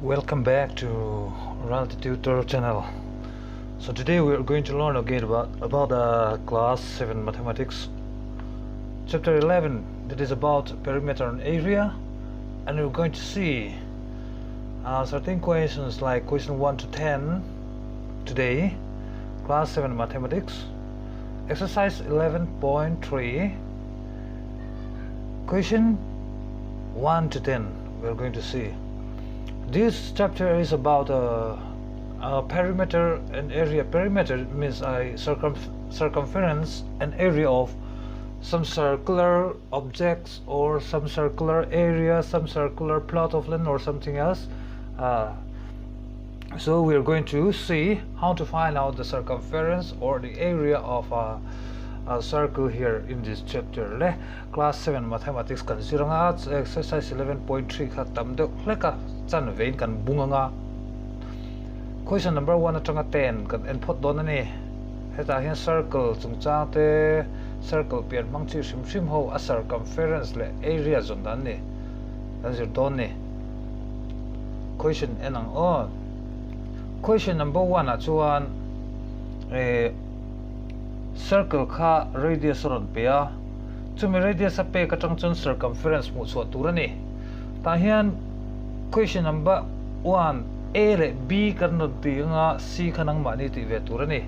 Welcome back to Reality Tutor channel. So today we are going to learn again about class 7 mathematics chapter 11, that is about perimeter and area, and we're going to see certain questions like question 1 to 10 today, class 7 mathematics, exercise 11.3, question 1 to 10 we're going to see. This chapter is about perimeter and area. Perimeter means circumference and area of some circular objects or some circular area, some circular plot of land or something else. So we are going to see how to find out the circumference or the area of a circle here in this chapter. Class 7 mathematics kan siranga exercise 11.3 khatam de leka chan vein kan bunganga. Question number 1 atanga 10 kan enphot don ani heta hian circle chungcha te circle pian mangchi sim ho a circumference le area zon dan ni dan zir don ni. Question enang on. Question number 1 a chuan circle kha radius ron pea chumi radius a pe ka tang chon circumference mu chu turani ta hian question number 1 a le b kan no ti nga c khanang ma ni ti ve turani.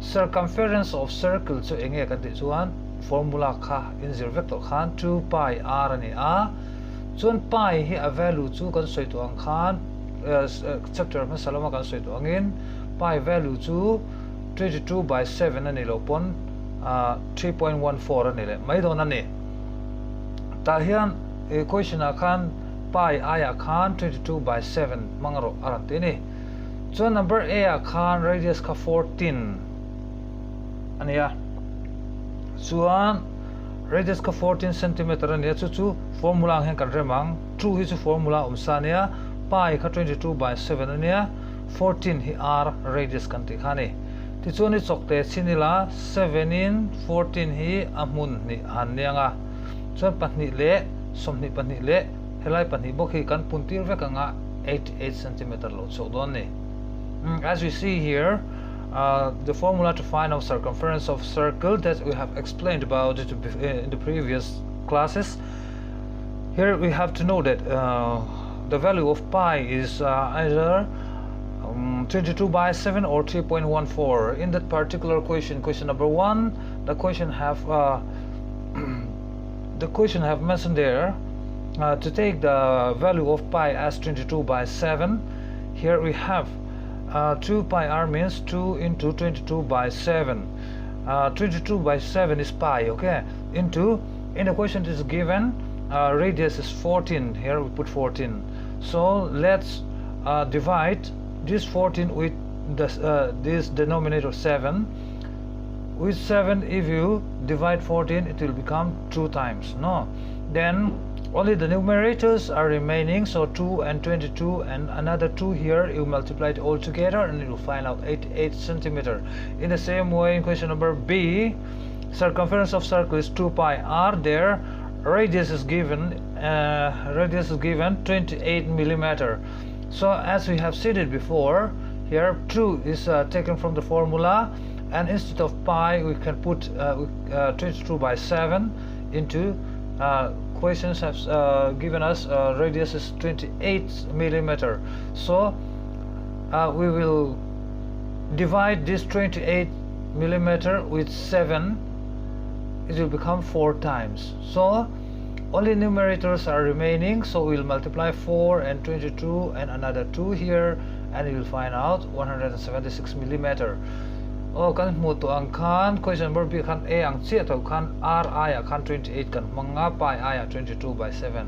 Circumference of circle chu enge kan ti chuan formula kha in zero vector khan 2 pi r ani a chuan pi hi a value chu kan soi tu ang khan chapter ma salama kan soi tu angin pi value chu 22 by 7 ani lo pon 3.14 ani le mai don ani ta hian equation a khan pi a khan 22 by 7 mangro arante ni. So number a a khan radius ka 14 ania chuan radius ka 14 centimeter ania chu formula hen kan remang 2 hi chu formula umsania pi ka 22 by 7 ania 14 hi r radius kan ti khani ti chuni chokte sinila 7 in 14 hi amun ni hanyanga chon panni le somni panni le helai panni bokhi kan puntir vekanga 88 cm lo chodon ni. As we see here, the formula to find out circumference of circle that we have explained about it in the previous classes. Here we have to know that the value of pi is either 22 by 7 or 3.14. In that particular question number 1, the question have mentioned there to take the value of pi as 22 by 7. Here we have 2 pi r means 2 into 22 by 7. 22 by 7 is pi, okay, into, in the question it is given radius is 14. Here we put 14, so let's divide this 14 with this denominator 7 with 7. If you divide 14, it will become 2 times, no, then only the numerators are remaining, so 2 and 22 and another 2 here, you multiply it all together and you will find out 88 centimeter. In the same way, in question number b, circumference of circle is 2 pi r. There radius is given 28 millimeter. So as we have stated before, here 2 is taken from the formula, and instead of pi we can put 22 by 7 into questions have given us radius is 28 millimeter. So we will divide this 28 millimeter with 7, it will become 4 times. So only numerators are remaining, so we'll multiply 4 and 22 and another 2 here, and you will find out 176 millimeter. Oh, kan mu to ang khan question number b khan a ang che to khan r I khan 28 kan manga pi I 22 by 7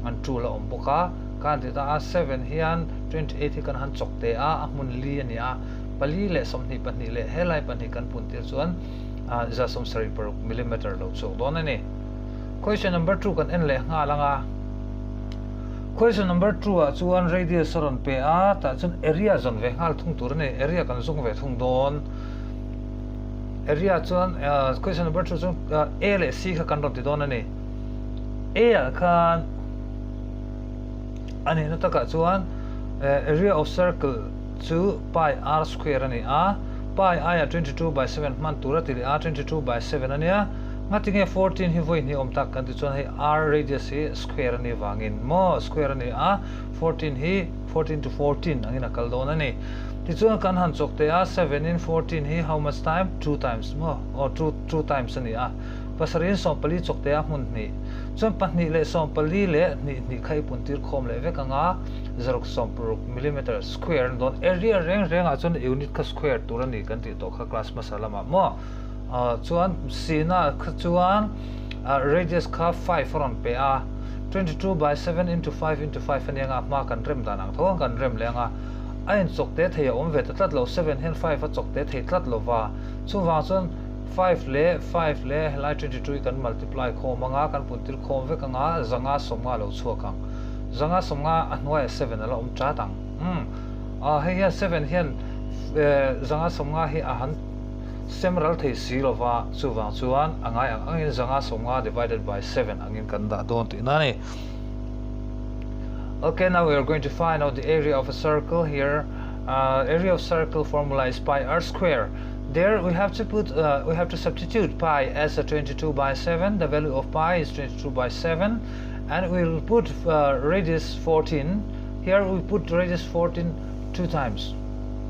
and 2 la omboka kan ti ta 7 hian 28 hi kan han chokte a mun li ania pali le somni pani le helai pani kan puntir chuan za som sari per millimeter lo so don ani. Question number 2 kan en le nga langa. Question number 2 a chuan radius ron pe a ta chun area zon ve ngal thung tur ni area kan zung ve thung don area chuan question number 2 chun a le c kha kan ron ti don ani. A khan ani na taka chuan area of circle to pi r square ani a pi I 22 by 7 man tura tili a 22 by 7 ania ngatinge 14 hi voi ni om tak kan ti chon hei r radius hi square ani wangin mo square ani a 14 hi 14 to 14 angina kal don ani ti chuan kan han chok te a 7 in 14 hi how much time 2 times mo or 2 times ani a pasarin sompali chok te a mun ni chuan pahni le sompali le ni khai pun tir khom le ve kanga 0.0 millimeter square don area reng a chon unit ka square turani kan ti to kha class masala ma mo chuan sina chuan radius kha 5 from pe a 22 by 7 into 5 into 5 ani anga ma kan rem danang thong kan rem lenga ain chok te thei om ve tat lo 7 hen 5 a chok te thei tlat lo wa chu wa chon 5 le lai 22 kan multiply kho manga kan puntir khom ve kanga zanga somga lo chuakang zanga somga anwai 7 ala om cha tang hei ya 7 hian zanga somga hi a han semeral thei zero wa chuwang chuan angai angin zanga somga divided by 7 angin kan da don ti nani. Okay, now we are going to find out the area of a circle here. Area of circle formula is pi r square. There we have to put we have to substitute pi as a 22 by 7. The value of pi is 22 by 7, and we will put radius 14. Here we put radius 14 2 times.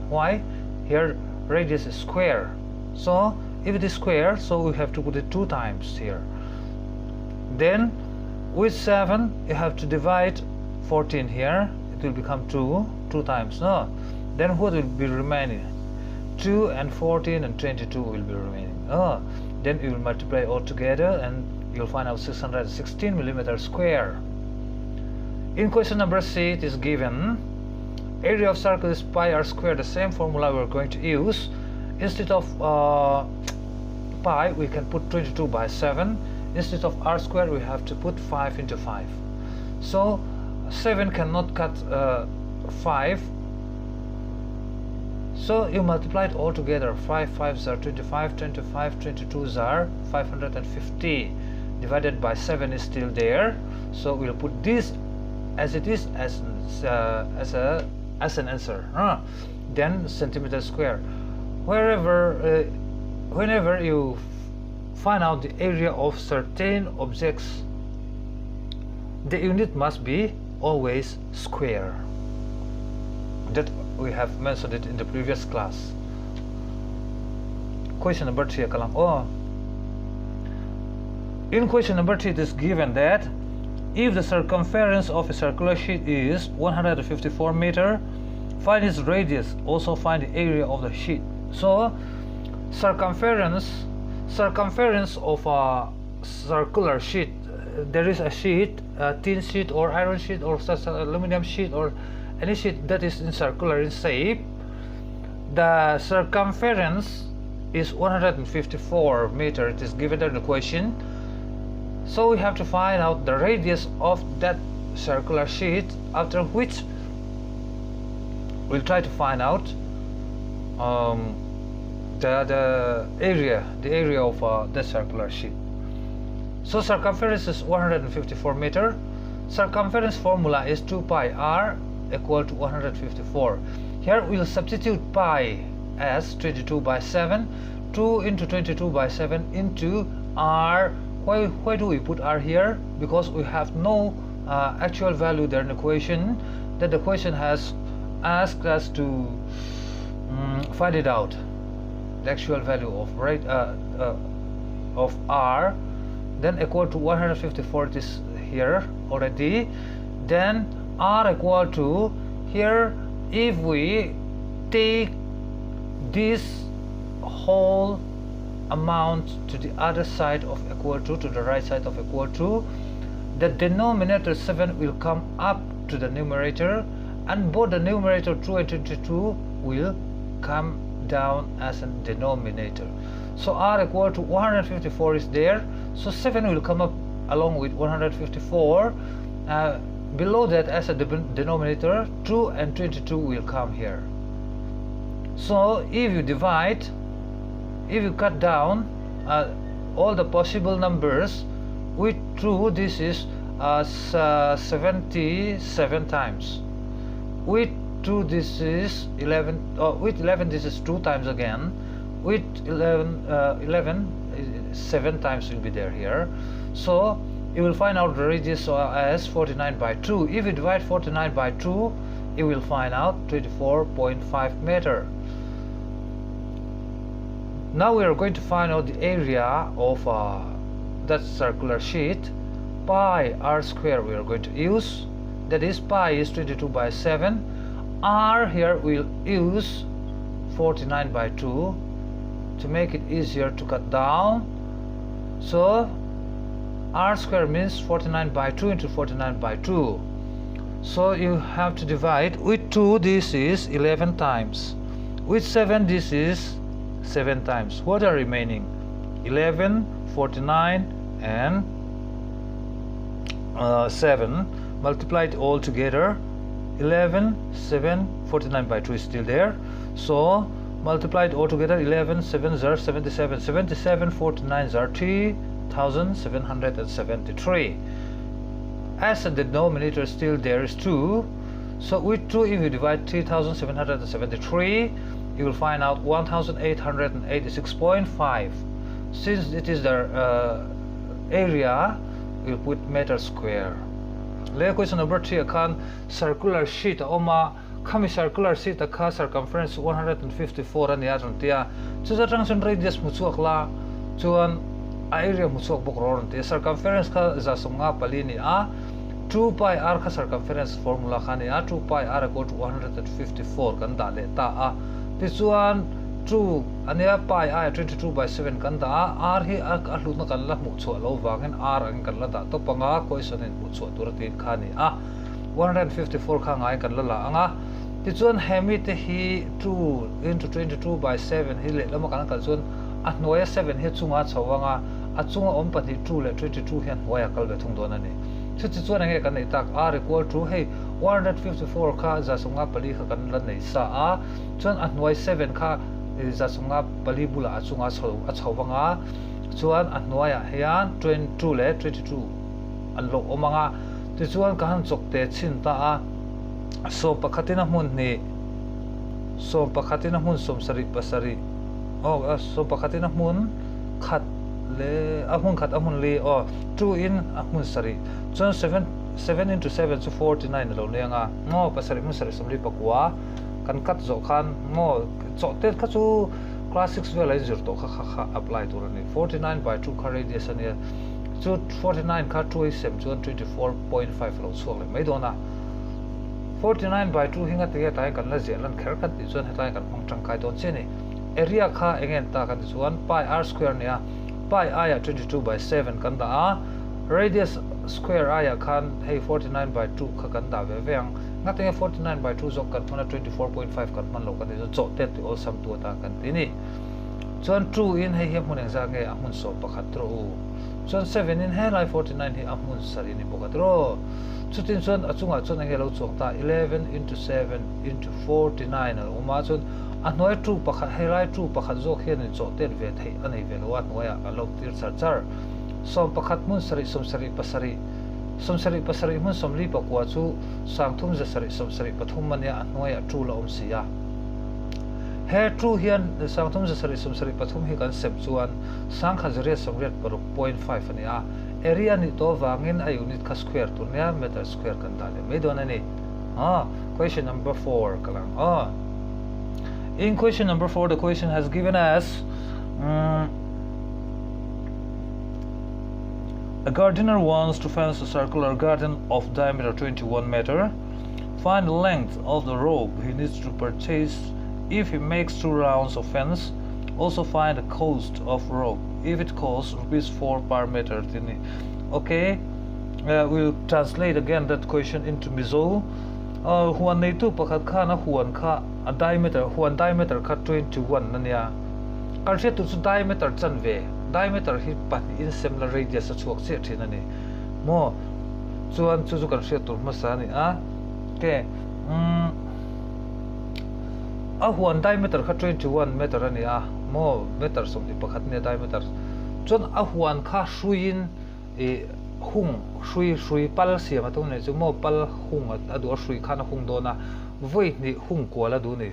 Why? Here radius is square. So if it is square, so we have to put it 2 times here. Then with 7 you have to divide 14 here. It will become 2 times. No. Then what will be remaining? 2 and 14 and 22 will be remaining. Then you will multiply all together and you'll find out 616 millimeter square. In question number C, it is given area of circle is pi r square. The same formula we're going to use. Instead of pi, we can put 22 by 7. Instead of r square, we have to put 5 into 5. So 7 cannot cut 5. So you multiply it all together. 5 5s are 25, 25, 22s are 550. Divided by 7 is still there. So we'll put this as it is as an answer. Then centimeter square. Whenever you find out the area of certain objects, the unit must be always square. That we have mentioned it in the previous class. Question number 3 kalang. In question number 3 it is given that if the circumference of a circular sheet is 154 meter, find its radius, also find the area of the sheet. So circumference of a circular sheet, there is a sheet, a tin sheet or iron sheet or such an aluminum sheet or any sheet that is in circular in shape. The circumference is 154 meter. It is given in the question. So we have to find out the radius of that circular sheet, after which we'll try to find out the area of the circular sheet. So circumference is 154 meter. Circumference formula is 2 pi r equal to 154. Here we'll substitute pi as 22 by 7. 2 into 22 by 7 into r. Why do we put r here? Because we have no actual value there in the equation. That the question has asked us to find it out. The actual value of r, then equal to 154. It is here already. Then r equal to here. If we take this whole amount to the other side of equal to the right side of equal to, the denominator 7 will come up to the numerator, and both the numerator 2 and 22 will come down as a denominator. So r equal to 154 is there, so 7 will come up along with 154. Below that as a denominator, 2 and 22 will come here. So if you divide, if you cut down all the possible numbers with 2, this is 77 times. with 2 this is 11, with 11 this is 2 times again, with 11 7 times will be there here. So you will find out the radius as 49 by 2. If you divide 49 by 2, you will find out 24.5 meter. Now we are going to find out the area of that circular sheet. Pi r square we are going to use, that is pi is 22 by 7. R here we'll use 49 by 2 to make it easier to cut down. So r square means 49 by 2 into 49 by 2. So you have to divide. With 2 this is 11 times, with 7 this is 7 times. What are remaining? 11, 49 and 7 multiplied all together. 11, 7, 49 by 2 is still there. So multiplied all together, 11, 7 are 77, 77, 49 are 3,773. As the denominator still there is 2, so with 2 if you divide 3,773, you will find out 1,886.5. Since it is the area, we'll put meter square. Question number 3 akan circular sheet oma kami circular sheet aka circumference 154 ania rantia chuza junction radius muchuak la chuan area muchuak bokron te circumference ka za songa palini a 2 pi r ka circumference formula khani a 2 pi r equal to 154 kan da le ta a ti chuan 2 ania pi I 22 by 7 kan da r hi a hlut na kan la mu chu lo wangin r ang kan la da to panga question in mu chu turati khani a 154 kha ngai kan la la anga ti chuan hemi te hi 2 into 22 by 7 hi le lama kan kal chuan a hnuai 7 hi chunga chawanga a chunga om pani 2 le 22 hian hnuai kal be thung don ani chu chi chuan ange kan nei tak r equal to hey 154 kha za sunga pali kha kan la nei sa a chuan a hnuai 7 kha za sunga pali bula a chunga chawanga chuan a hnuai a hian 22 le 22 an lo omanga ti chuan ka han chok te chin ta a so pakhatina hmun ni so pakhatina hmun somsari pasari so pakhatina hmun khat le a hmun khat a hmun li 2 in a hmun sari chuan 7 into 7 to 49 lo lenga ngo pasari hmun sari somli pakwa kan kat zo khan ngo chote kha chu class 6 vel ai zir to kha apply to rani 49 by 2 kha radius ania chu 49 kha 2 sem chuan 24.5 lo chuak le mai dona 49 by 2 hinga te tai kan la zelan kher kan ti chuan hetai kan mong tangkai don cheni area kha engen ta kan chuan pi r square nia pi I 22 by 7 kan da a radius square I khan hey 49 by 2 kha kan da ve veng ngate 49 by 2 zok kan mana 24.5 kan man lo kan zo cho te ti all sum tu ta kan ti ni chuan 2 in hey he mun engza nge amun so pakhat ro chuan 7 in he lai 49 hi amun sari ni pakhat ro chutin chuan achunga chuan nge lo chok ta 11 into 7 into 49 uma chuan a hnoi 2 pakhat he lai 2 pakhat zok he ni cho te ve thei anei ve lo at noya a lo tir char som pakhat mun sari somsari pasari mun somli pakwa chu sangthum za sari somsari pathum mania annoya tu la omsia he tu hian sangthum za sari somsari pathum hi kan sep chuan sangkha zare somret par 0.5 ania area ni to wangin a unit ka square tu nia meter square kan dale me don ani question number 4 kalang in question number 4 the question has given us a gardener wants to fence a circular garden of diameter 21 meter. Find the length of the rope he needs to purchase if he makes 2 rounds of fence. Also find the cost of rope if it costs ₹4 per meter. Okay, we'll translate again that question into Mizo. Huan nei tu pakhat kha na huan kha a diameter kha 21 nania. Karche tu diameter chan ve. Diameter hi pat in similar radius chuak che thina ni mo chuan chu kan hriat tur ma sa ni ke a huan diameter kha 21 meter ani mo meter som ni pakhat ne diameter chuan a huan kha hruin hung hrui pal siam atu ne chu mo pal hung adu hrui kha na hung dona voi ni hung kuala du ni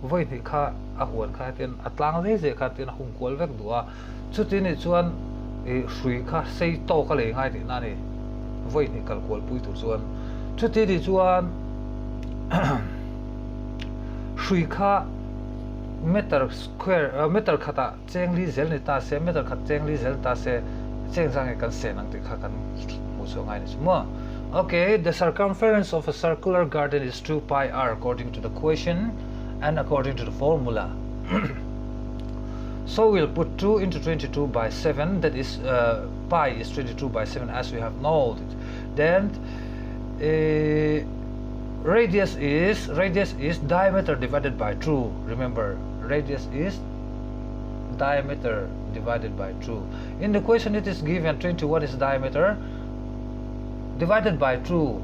voi ni kha a huan kha ten atlang ze kha ten hung kual vek duwa chuti ni chuan hrui kha sei to ka le ngai ti na ni voi ni kal kual pui tu chuan chuti ni chuan hrui kha meter square meter khata chengli zel ni ta se meter khat chengli zel ta se cheng sang kan se nang ti kha kan mu so ngai ni chmo. Okay, the circumference of a circular garden is 2 pi r according to the question and according to the formula. So we'll put 2 into 22 by 7, that is pi is 22 by 7 as we have noted. Then radius is diameter divided by 2. Remember, radius is diameter divided by 2. In the question it is given 21 is diameter divided by 2.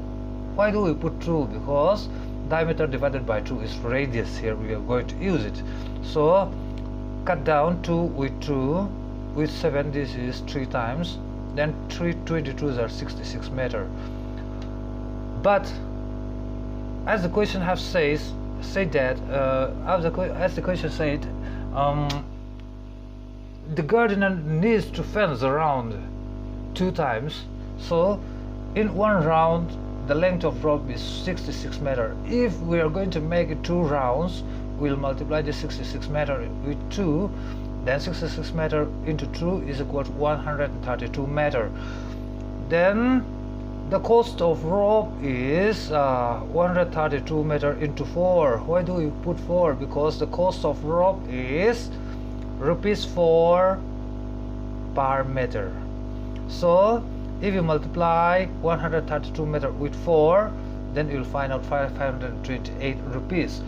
Why do we put 2? Because diameter divided by 2 is radius. Here we are going to use it. So cut down 2 with 7, this is 3 times, then 3 22s are 66 meter. But as the question have said that as the question said, the gardener needs to fence around 2 times, so in one round the length of rope is 66 meter. If we are going to make it 2 rounds, we'll multiply the 66 meter with 2, then 66 meter into 2 is equal to 132 meter. Then the cost of rope is 132 meter into 4. Why do we put 4? Because the cost of rope is rupees 4 per meter. So if you multiply 132 meter with 4, then you'll find out 528 rupees.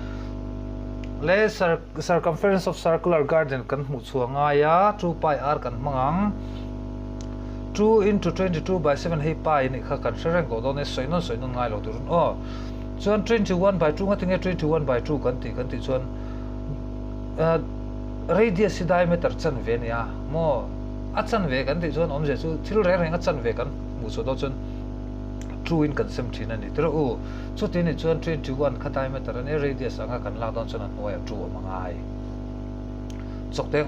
Let's circumference of circular garden kan hmu chuanga ya 2 pi r kan mangang 2 into 22 by 7 hei pi ni kha kan sereng ko don soinon ngai lo turun chuan 21 by 2 ngatinge 21 by 2 kan ti chuan radius diameter chan ve nia mo a chan ve kan ti chuan omje chu thil re reng a chan ve kan mu chu do chun 2 in kan sem thina ni tro chu ti ni chuan 21 kha diameter ani radius anga kan la don chuan an hoi 2 mangai chok te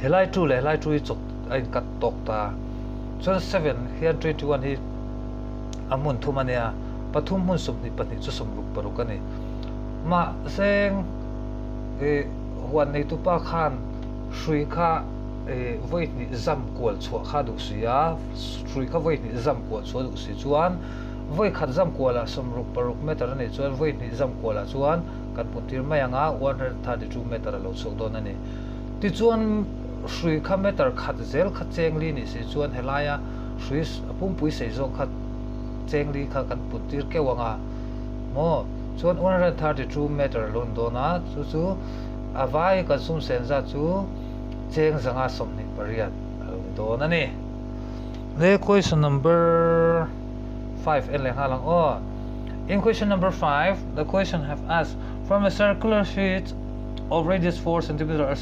helai 2 chok ai kat tok ta chuan 7 here 21 hi amun thumania pathum mun sum ni pani chu sum ruk paru kani ma seng huan nei tu pa khan shui kha void ni zam kual chho kha du sia shui kha void ni zam kual chho du si chuan void khat zam kuala sum ruk paruk meter ani chuan void ni zam kuala chuan kan putir mayanga 132 meter lo chok don ani ti chuan shui kha meter khat zel kha chengli ni si chuan helaya shui apum pui sei zo khat chengli kha kan putir ke wanga mo chuan 132 meter lon dona chu avai ka sum senza chu cheng zanga somni pariat lon dona ni le question number 5 ele halang in question number 5 the question have asked from a circular sheet of radius 4 cm, a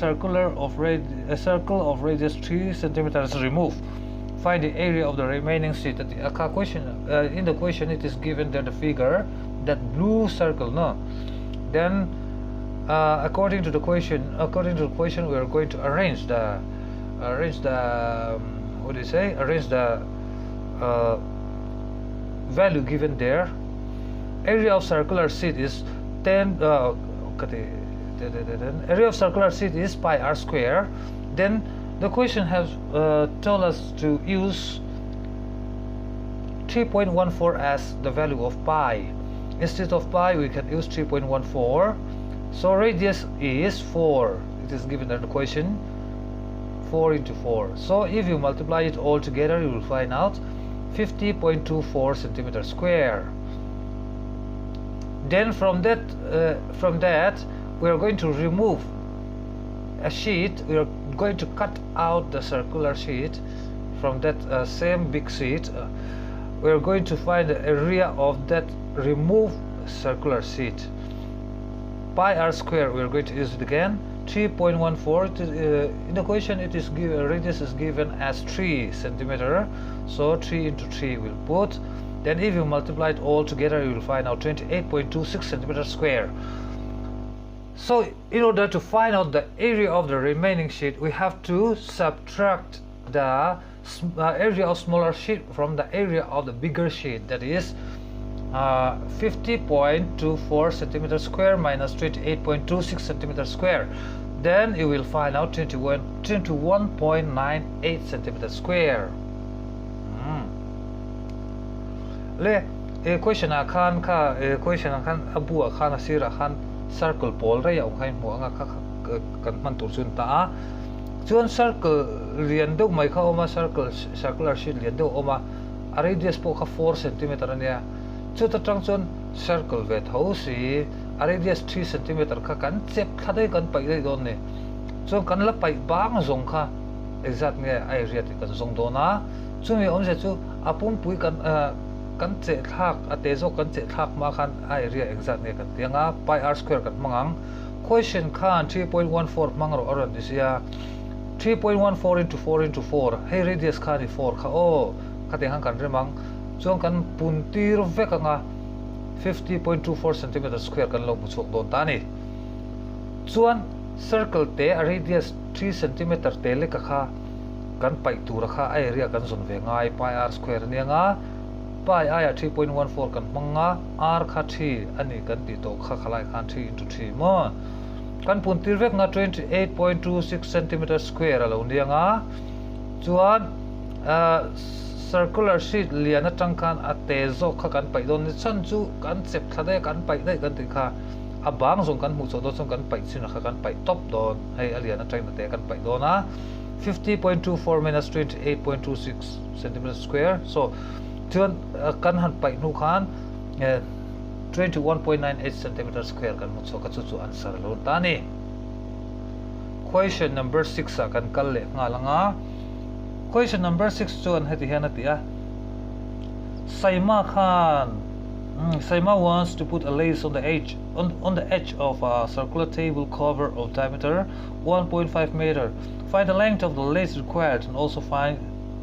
circle of radius 3 cm is removed. Find the area of the remaining sheet. In the question it is given that the figure, that blue circle, no. Then according to the question we are going to arrange the value given there. Area of circular sheet is 10 area of circular sheet is pi r square. Then the question has told us to use 3.14 as the value of pi. Instead of pi we can use 3.14. So radius is 4. It is given in the question 4 into 4. So if you multiply it all together you will find out 50.24 centimeter square. Then from that we are going to remove a sheet. We are going to cut out the circular sheet from that same big sheet. We are going to find the area of that removed circular sheet. Pi r square, we are going to use it again. 3.14. In the question it is given, radius is given as 3 centimeter. So 3 into 3 we'll put. Then if you multiply it all together, you will find out 28.26 centimeters square. So in order to find out the area of the remaining sheet, we have to subtract the area of smaller sheet from the area of the bigger sheet. That is 50.24 centimeters square minus 28.26 centimeters square. Then you will find out 21.98 centimeters square. Le equation akan ka equation akan abu akan asir akan circle pol ra yaw khai mo nga kan man tur chun ta chuan circle lian deuh mai kha oma circular sheet lian deuh oma a radius po kha 4 cm ania chu ta tang chuan circle ve tho si a radius 3 cm kha kan chep thadai kan pai dai don ne chu kan la pai bang zong kha exact nge area ti kan zong do na chu mi om se chu apum pui kan kan che thak ate zo kan che thak ma khan area exact nge kan tianga pi r square kan mangang question khan 3.14 mangro aron disia 3.14 into 4 into 4 hey radius khan 4 kha o khate hang kan remang chuang kan puntir vekanga 50.24 cm square kan lo buchok don ta ni chuan circle te a radius 3 cm te le ka kha kan pai tur kha area kan zon ve ngai pi r square ni nga pi I 3.14 kan manga r kha 3 ani kan ti to kha khalai khan 3 into 3 mo kan puntir vek nga 28.26 cm square alo ni nga chuan circular sheet lian atang khan ate zo kha kan pai don ni chan chu kan chep thade kan pai dai kan ti kha abang zong kan mu cho do chong kan pai chin kha kan pai top don hei alian atang na te kan pai do na 50.24 minus 28.26 cm square so chuan kan han pai nu khan 21.98 cm square kan mu cho ka chu answer lo ta ni question number 6 kan kal le nga langa question number 6 chuan heti hian atia Saima Khan Saima wants to put a lace on the edge of a circular table cover of diameter 1.5 meter. Find the length of the lace required and also find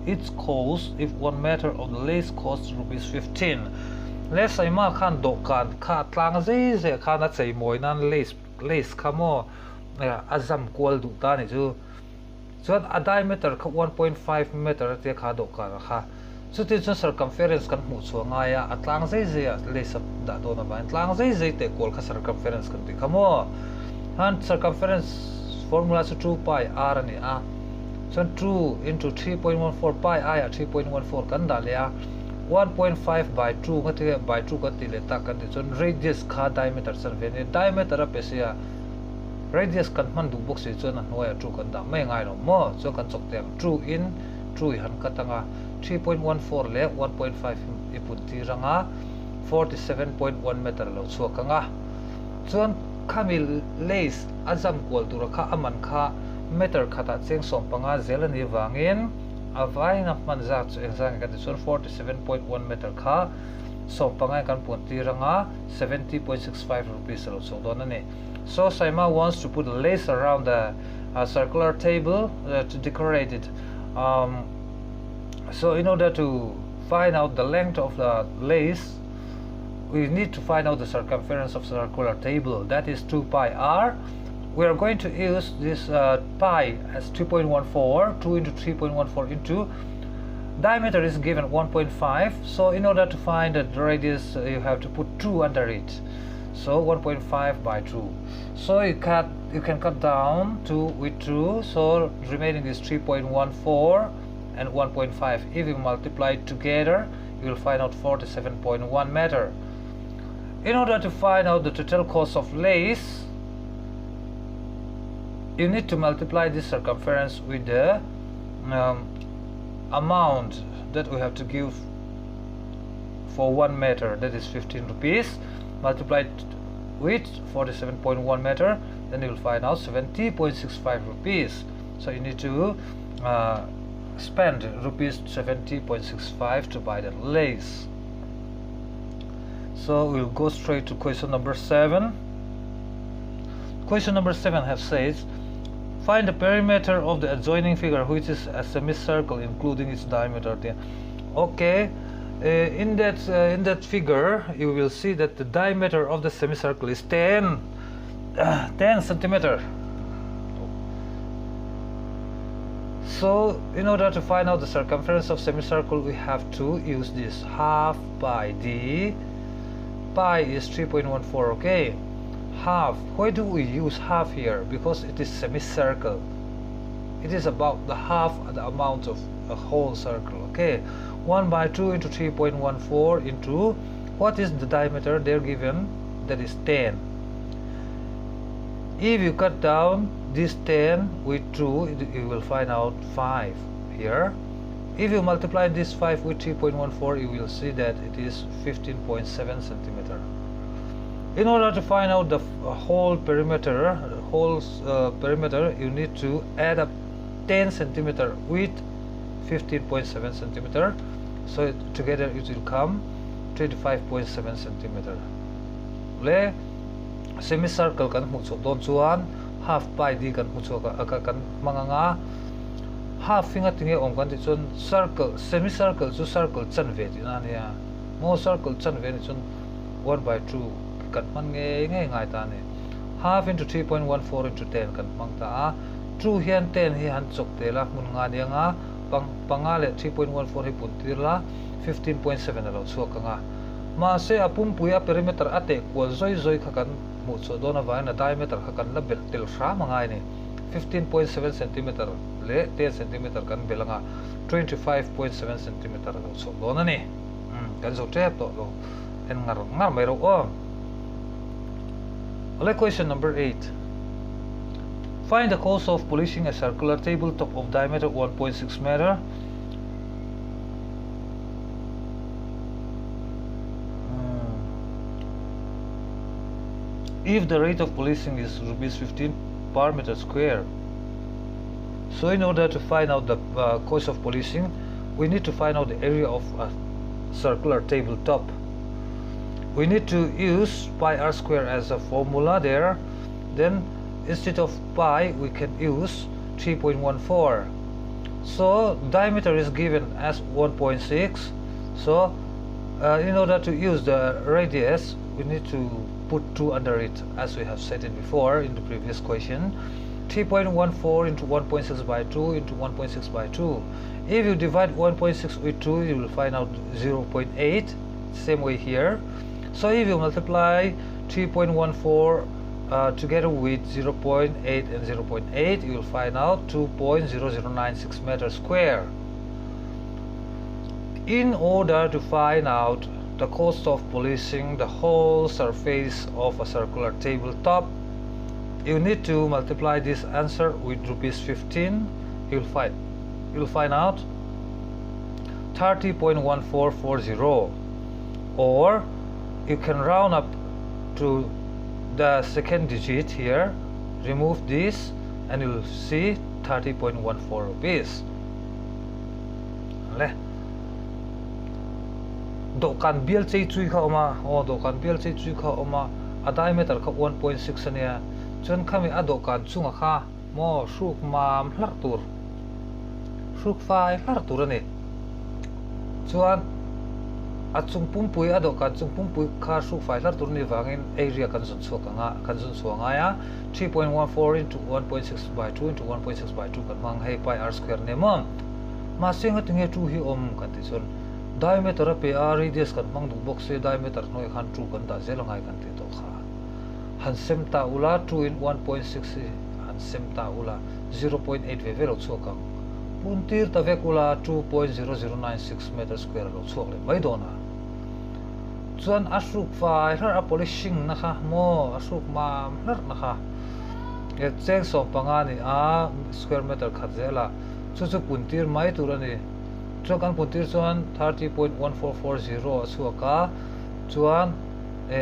its cost if 1 meter of the lace costs rupees 15. Let's say ma khan do kan kha tlang ze ze khana chei moi nan lace khamo azam kwal du ta ni chu chuan a diameter kha 1.5 meter te kha do kan kha chu ti chu circumference kan mu chuanga ya atlang ze ze lace da do na ban tlang ze ze te kol kha circumference kan ti khamo han circumference formula chu 2 pi r ani a so 2 into 3.14 pi I 3.14 kan da le 1.5 by 2 ngate by 2 ka ti le ta kan ti chon radius kha diameter san ve ni diameter a pesia radius kan man du box se chon an hoya 2 kan da mai ngai no mo so kan chok te 2 in 2 han ka tanga 3.14 le 1.5 iput ti ranga 47.1 meter lo so kanga chon khamil lace azam kol tu rakha aman kha meter khata cheng som panga zelani wangin avai na manza chu exang ka chon 47.1 meter kha som panga kan punti ranga 70.65 rupees lo so don ani so Saima wants to put a lace around the circular table to decorate it so in order to find out the length of the lace we need to find out the circumference of the circular table that is 2 pi r. We are going to use this pi as 2.14 2 into 3.14 into diameter is given 1.5 so in order to find the radius you have to put 2 under it so 1.5 by 2 so you can cut down 2 with 2 so remaining is 3.14 and 1.5 if you multiply it together you will find out 47.1 meter. In order to find out the total cost of lace you need to multiply this circumference with the amount that we have to give for 1 meter that is 15 rupees multiplied with 47.1 meter then you will find out 70.65 rupees so you need to spend rupees 70.65 to buy the lace. So we'll go straight to question number 7. Question number 7 has says find the perimeter of the adjoining figure which is a semicircle including its diameter. Okay, In that figure, you will see that the diameter of the semicircle is 10 centimeter. So in order to find out the circumference of semicircle, we have to use this half pi d. Pi is 3.14. okay, half. Why do we use half here? Because it is semicircle. It is about the half the amount of a whole circle. Okay, 1 by 2 into 3.14 into what is the diameter they're given, that is 10. If you cut down this 10 with 2, you will find out 5 here. If you multiply this 5 with 3.14, you will see that it is 15.7 centimeter. In order to find out the whole perimeter, you need to add up 10 centimeter with 15.7 centimeter. So together it will come 25.7 centimeter. Le semicircle kan hmuchok don chuan half pi d kan hmuchok kan manganga half finga tinge om kan ti chun circle semicircle chu circle chan ve ti na nia mo circle chan ve ni chun 1 by 2 kan man nge ngai ta ne half into 3.14 into 10 kan mang ta 2 hian 10 hi han chok te la mun nga nia nga panga le 3.14 hi pun tir la 15.7 alo chuak nga ma se apum puya perimeter ate kwal zoi kha kan mu cho dona vai na diameter kha kan la bel tel ra mangai ni 15.7 cm le 10 cm kan belanga 25.7 cm lo so dona ni kan zo tep to lo en ngar mai ro o le question number 8. Find the cost of polishing a circular tabletop of diameter 1.6 meter. If the rate of polishing is rupees 15 per meter square. So in order to find out the cost of polishing, we need to find out the area of a circular tabletop. We need to use pi r square as a formula there. Then instead of pi, we can use 3.14. So diameter is given as 1.6. So in order to use the radius, we need to put 2 under it, as we have said it before in the previous question. 3.14 into 1.6 by 2 into 1.6 by 2. If you divide 1.6 with 2, you will find out 0.8. Same way here. So if you multiply 3.14 together with 0.8 and 0.8, you will find out 2.0096 meters square. In order to find out the cost of polishing the whole surface of a circular tabletop, you need to multiply this answer with rupees 15. You'll find out 30.1440, or you can round up to the second digit here, remove this, and you'll see 30.14 rupees. Dokan bial chei chui kha oma dokan bial chei chui kha oma a diameter kha 1.6 ania chon khami a dokan chunga kha mo shruk mam hlar tur shruk fai hlar tur ani chuan a chung pum pui a dokan chung pum pui kha shruk fai hlar tur ni wangin area kan zon chuak anga kan zon chuanga ya 3.14 into 1.6 by 2 into 1.6 by 2 kan mang hei pi r square ne mom ma singa tinge 2 hi om kan ti chon diameter pe a radius kan mang du box se diameter noi khan 2 kan da zelangai kan ti to kha han sem ta ula 2 in 1.6 han sem ta ula 0.8 ve velo chokam puntir ta vekula 2.0096 meter square lo chok le mai dona chuan ashruk fai har a polishing na kha mo ashruk ma hlar na kha e cheng so pangani a square meter khazela chu puntir mai turani chuan kan puntir chuan 30.1440 chuaka chuan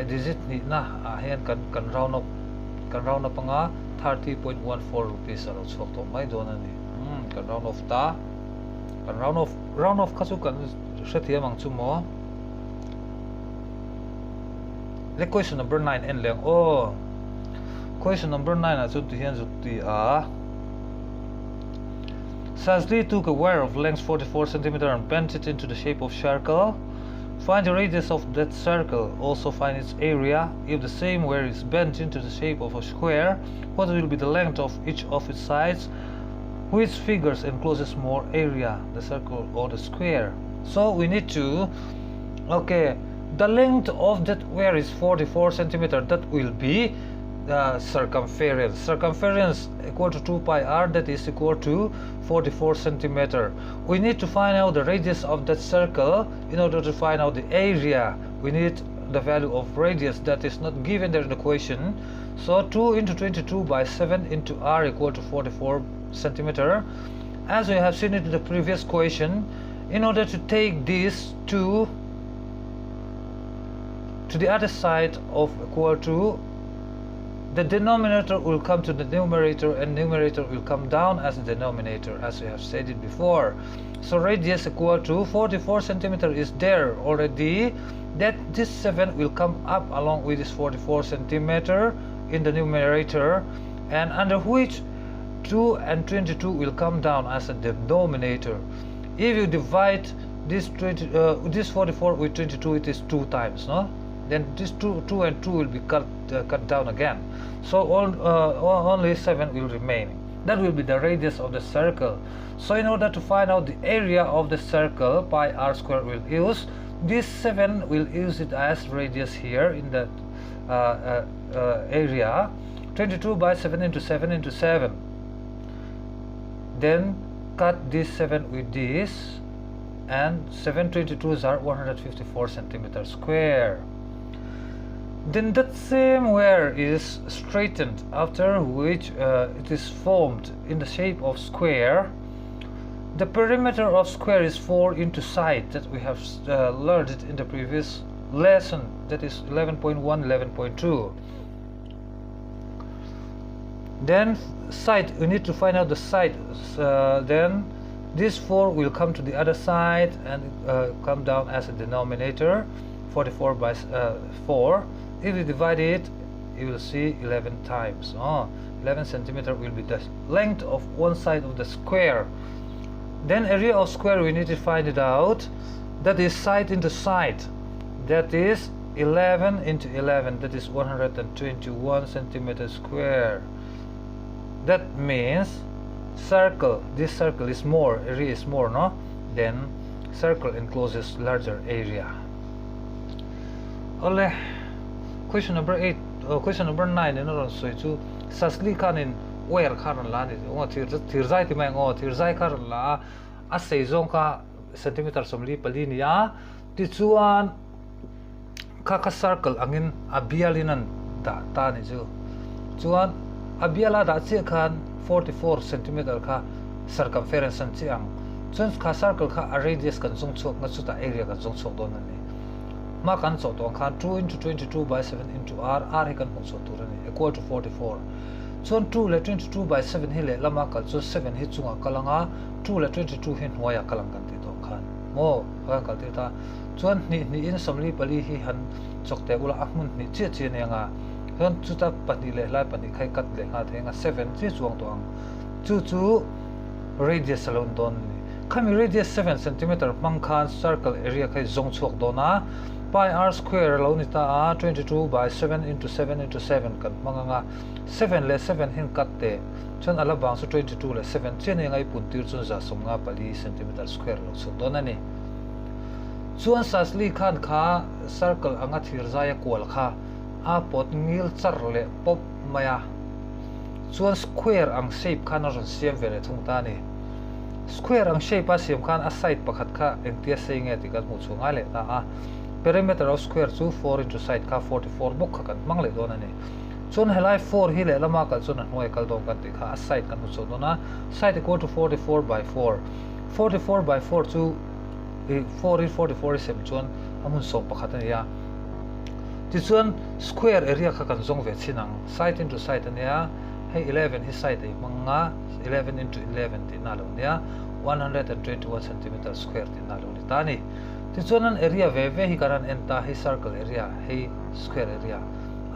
digit ni na a hian kan round up anga 30.14 rupees alo chuak to mai don ani kan round off ta kan round off kha chu kan hrethi amang chu mo le question number 9 en leng question number 9 a chu tu hian zu ti a Sazli took a wire of length 44 cm and bent it into the shape of circle. Find the radius of that circle. Also find its area. If the same where is bent into the shape of a square, what will be the length of each of its sides? Which figures encloses more area, the circle or the square? So we need to, okay, the length of that where is 44 centimeter. That will be the circumference. Circumference equal to 2 pi r, that is equal to 44 centimeter. We need to find out the radius of that circle. In order to find out the area, we need the value of radius that is not given there in the equation. So 2 into 22 by 7 into r equal to 44 centimeter. As we have seen it in the previous equation, in order to take this to the other side of equal to, the denominator will come to the numerator and numerator will come down as the denominator, as we have said it before. So radius equal to 44 centimeter is there already. That this 7 will come up along with this 44 centimeter in the numerator, and under which 2 and 22 will come down as a denominator. If you divide this 44 with 22, it is 2 times, no? Then this 2 and 2 will be cut down again. So only 7 will remain. That will be the radius of the circle. So in order to find out the area of the circle, pi r square will use. This 7 will use it as radius here in that area. 22 by 7 into 7 into 7. Then cut this 7 with this, and 722s are 154 centimeters square. Then that same where is straightened, after which it is formed in the shape of square. The perimeter of square is 4 into side, that we have learned it in the previous lesson, that is 11.1, 11.2. Then side, we need to find out the side. Then this 4 will come to the other side and come down as a denominator, 44 by 4. If you divide it, you will see 11 times. 11 centimeter will be the length of one side of the square. Then area of square, we need to find it out. That is side into side. That is 11 into 11. That is 121 centimeters square. That means circle, this circle is more, area is more, no? Then circle encloses larger area. Ole, question number 8, question number 9 in order to sasli kanin where karan la ni ngo thirzai ti mai ngo thirzai karan la a seizong ka centimeter somli pali ni ya ti chuan ka circle angin abialinan da ta ni chu chuan abiala da che khan 44 centimeter ka circumference an chiang chun ka circle ka radius kan chung chok na chu ta area kan chung chok don ni ma kan chok don khan 2 into 22 by 7 into r he kan chung chok tur ni equal to 44. Chun 2 le 22 by 7 hi le lama kal chu 7 hi chunga kalanga 2 le 22 hin hoya kalang kan ti to khan mo kan kal ti ta chuan ni in samli pali hi han chokte ula ahmun ni che che ne nga han chu ta pani le lai pani khai kat le nga the nga 7 chi chuang to ang chu radius alone don ni khami radius 7 cm mang khan circle area khai zong chok dona pi r square lo ni ta 22 by 7 into 7 into 7 kan manga 7 le 7 hin kat te chon ala bang so 22 le 7 chen ngai pun tir chun za som nga pali centimeter square lo so dona ni chuan sasli khan kha circle anga thir zaya kol kha a pot ngil char le pop maya chuan square ang shape khan ron siam vele thung ta ni square ang shape a siam khan a side pakhat kha engtia seinge ti kan mu chunga le ta a perimeter of square chu 4 into side ka 44 bok kha kan mangle dona ni chun helai 4 hi le lama kal chun hoi kal dong kan ti kha a side kan mu chu dona side equal to 44 by 4 44 by 4 chu 4 in 44 is chun amun som pakhat ya ti chuan square area kha kan zong ve chinang side into side ania hey 11 hi side ei manga 11 into 11 ti na lo nia 121 cm square ti na lo ni tani ti chuan an area ve hi karan enta hi circle area hi square area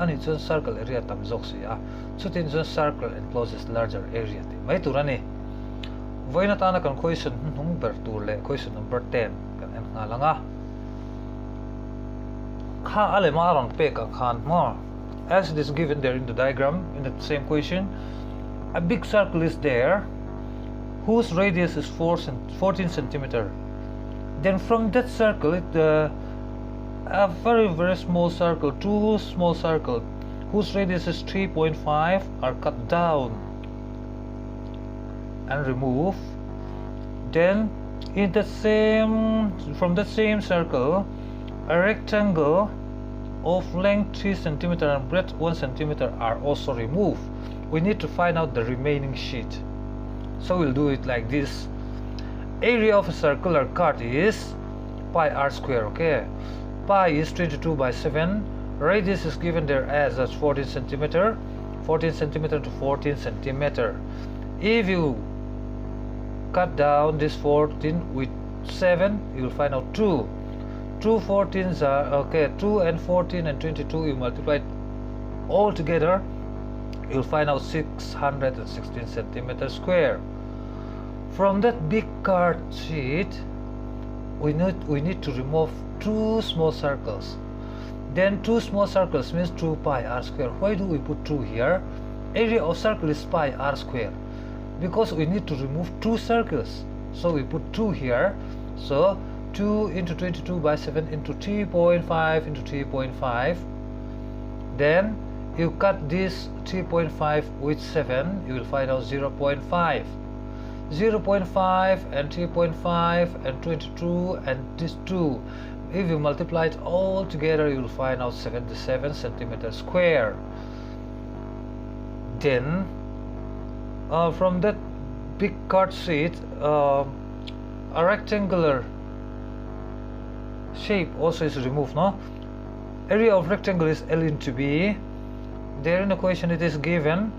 ani chuan circle area tam jok si a chutin chuan circle encloses larger area ti mai turani voina ta na kan question nung ber tur le question number 10 kan en nga langa kha ale ma rang pe ka khan mo, as it is given there in the diagram in the same question. A big circle is there whose radius is 14 centimeter. Then from that circle, a very small circle, two small circles whose radius is 3.5 are cut down and removed. Then from that same circle, a rectangle of length 3 centimeter and breadth 1 centimeter are also removed. We need to find out the remaining sheet. So we'll do it like this. Area of a circular card is pi r square. Okay, pi is 22 by 7. Radius is given there as 14 centimeter. 14 centimeter to 14 centimeter. If you cut down this 14 with 7, you will find out 2. 2 14s are okay. 2 and 14 and 22. You multiply all together, you'll find out 616 centimeters square. From that big card sheet, we need to remove 2 small circles. Then 2 small circles means 2 pi r square. Why do we put 2 here? Area of circle is pi r square, because we need to remove 2 circles. So we put 2 here. So 2 into 22 by 7 into 3.5 into 3.5. Then you cut this 3.5 with 7, you will find out 0.5. 0.5 and 3.5 and 22 and this 2. If you multiply it all together, you will find out 77 centimeters square. Then from that big card sheet, a rectangular shape also is removed. No, area of rectangle is L into B. There in the question it is given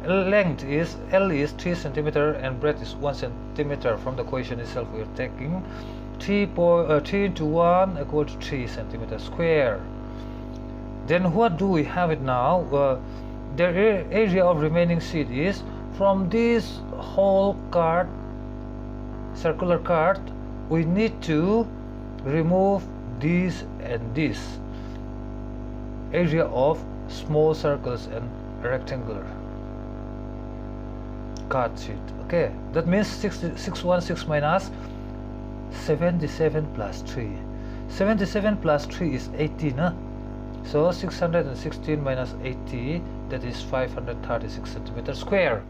length is L is 3 centimeter and breadth is 1 centimeter. From the question itself we are taking 3 into 1 equal to 3 centimeters square. Then what do we have it now? The area of remaining sheet is from this whole card, circular card, we need to remove this and this area of small circles and rectangular card sheet. Okay, that means 616 minus 77 plus 3. 77 plus 3 is 18. So 616 minus 80, that is 536 centimeters square.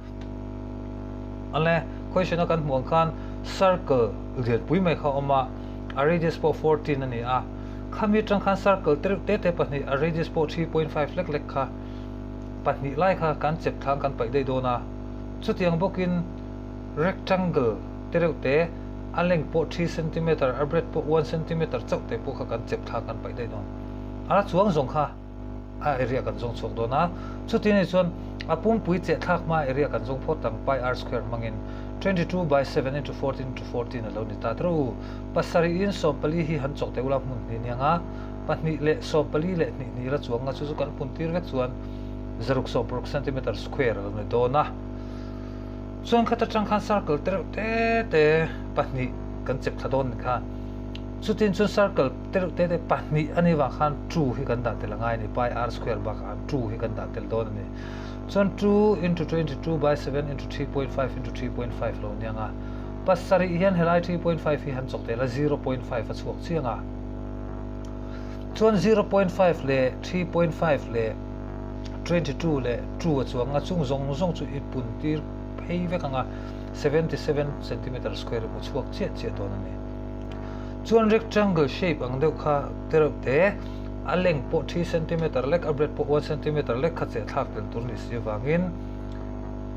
Anle question akan muang kan circle liat pui mai kha oma a radius po 14 ani a khami tang khan circle te pani a radius po 3.5 lek kha pani lai kha kan chep thang kan pai dei dona chutiang bokin rectangle te a length po 3 cm a breadth po 1 cm chau te po kha kan chep thang kan pai dei don ala chuang zong kha a area kan zong chok dona chuti ni chon apum pui che thak ma area kan zong phot tang pi r square mangin 22 by 7 into 14 into 14 alone ni ta tro pasari in so pali hi han chok te ula mun ni anga pani le so pali le ni ra chuang nga chu kan pun tir vek chuan 0 centimeter square ni dona chuan khata chang khan circle te pani kan chep thadon kha chutin chu circle te pani ani wa khan 2 hi kan da te langai ni pi r square ba khan 2 hi kan da tel don ni chon 2 into 22 by 7 into 3.5 into 3.5 lo nyanga pasari hian helai 3.5 hi han chok te la 0.5 a chuak chianga chon 0.5 le 3.5 le 22 le 2 a chuanga chung zong chu ipun tir phei ve kanga 77 centimeter square mu chuak che don ani chon rectangle shape ang deuh kha te a length po 3 cm lek a breadth po 1 cm lek kha che thak tel tur ni si wangin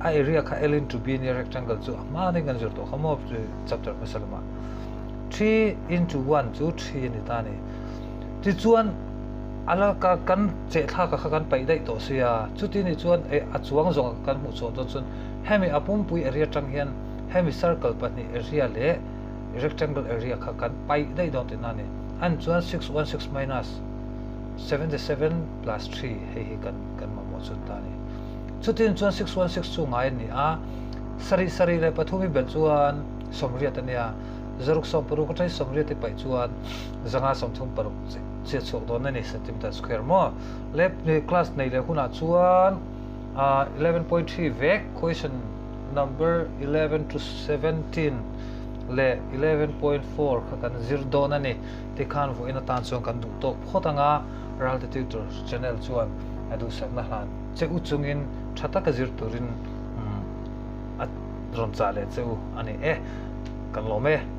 a area kha L into B ni rectangle chu ma ni gan zur to khamo chapter masalama 3 into 1 chu 3 ni ta ni ti chuan ala ka kan che thak kha kan pai dai to sia chuti ni chuan a chuang zong kan mu chaw to chun hemi apum pui area tang hian hemi circle pani area le rectangle area kha kan pai dai don te na ni an chuan 616 minus 77 plus 3 hei kan ma mo chu ta ni chutin chuan 616 chu ngai ni a sari le pathumi bel chuan somriat ania zaruk som paru ko thai somriat te pai chuan zanga som thum paruk che che chok don ani centimeter square mo left class nei le huna chuan 11.3 vek question number 11 to 17 le 11.4 kha kan zir don ani ti khan vo ina tan chong kan du tok photanga ral tutor channel chuan adu sakna hlan che u chungin thata ka zir turin at ron cha le cheu ani kan lo me